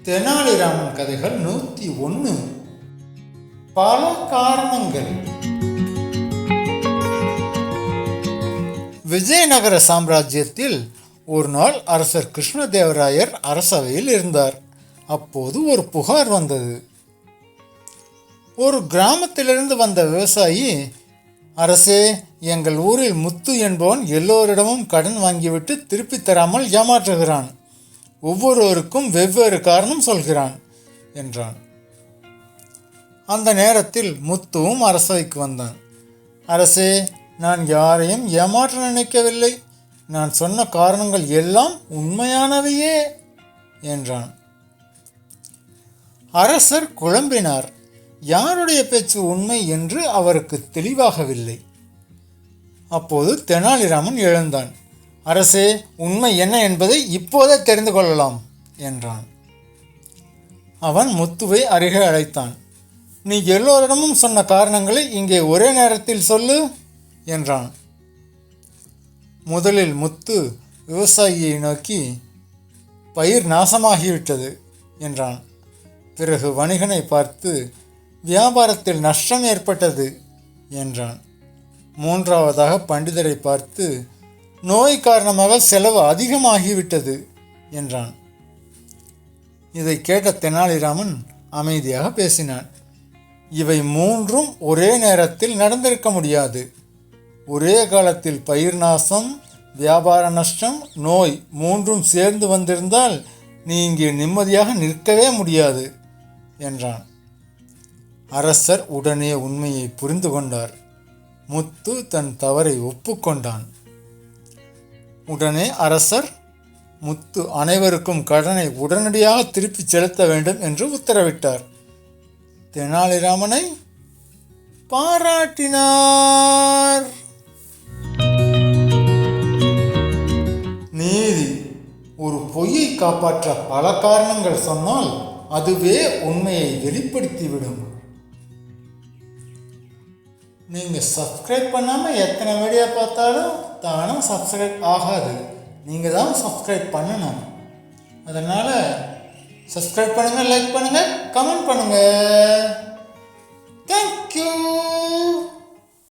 தெனாலிராமன் கதைகள் 101. பல காரணங்கள். விஜயநகர சாம்ராஜ்யத்தில் ஒரு நாள் அரசர் கிருஷ்ணதேவராயர் அரசவையில் இருந்தார். அப்போது ஒரு புகார் வந்தது. ஒரு கிராமத்திலிருந்து வந்த விவசாயி, அரசே, எங்கள் ஊரில் முத்து என்பவன் எல்லோரிடமும் கடன் வாங்கிவிட்டு திருப்பி தராமல் ஏமாற்றுகிறான். ஒவ்வொருவருக்கும் வெவ்வேறு காரணம் சொல்கிறான் என்றான். அந்த நேரத்தில் முத்துவும் அரசவைக்கு வந்தான். அரசே, நான் யாரையும் ஏமாற்ற நினைக்கவில்லை. நான் சொன்ன காரணங்கள் எல்லாம் உண்மையானவையே என்றான். அரசர் குழம்பினார். யாருடைய பேச்சு உண்மை என்று அவருக்கு தெளிவாகவில்லை. அப்போது தெனாலிராமன் எழுந்தான். அரசே, உண்மை என்ன என்பதை இப்போதே தெரிந்து கொள்ளலாம் என்றான். அவன் முத்துவை அருகே அழைத்தான். நீ எல்லோரிடமும் சொன்ன காரணங்களை இங்கே ஒரே நேரத்தில் சொல்லு என்றான். முதலில் முத்து விவசாயியை நோக்கி, பயிர் நாசமாகிவிட்டது என்றான். பிறகு வணிகனை பார்த்து, வியாபாரத்தில் நஷ்டம் ஏற்பட்டது என்றான். மூன்றாவதாக பண்டிதரை பார்த்து, நோய் காரணமாக செலவு அதிகமாகிவிட்டது என்றான். இதை கேட்ட தெனாலிராமன் அமைதியாக பேசினான். இவை மூன்றும் ஒரே நேரத்தில் நடந்திருக்க முடியாது. ஒரே காலத்தில் பயிர் நாசம், வியாபார நஷ்டம், நோய் மூன்றும் சேர்ந்து வந்திருந்தால் நீ இங்கே நிம்மதியாக நிற்கவே முடியாது என்றான். அரசர் உடனே உண்மையை புரிந்து கொண்டார். முத்து தன் தவறை ஒப்புக்கொண்டான். உடனே அரசர் முத்து அனைவருக்கும் கடனை உடனடியாக திருப்பி செலுத்த வேண்டும் என்று உத்தரவிட்டார். தெனாலிராமனை பாராட்டினார். நீதி. ஒரு பொய்யை காப்பாற்ற பல காரணங்கள் சொன்னால் அதுவே உண்மையை வெளிப்படுத்திவிடும். நீங்கள் சப்ஸ்கிரைப் பண்ணாமல் எத்தனை வீடியோ பார்த்தாலும் தானும் சப்ஸ்கிரைப் ஆகாது. நீங்கள் தான் சப்ஸ்கிரைப் பண்ணணும். அதனால் சப்ஸ்கிரைப் பண்ணுங்கள், லைக் பண்ணுங்கள், கமெண்ட் பண்ணுங்கள். தேங்க்யூ.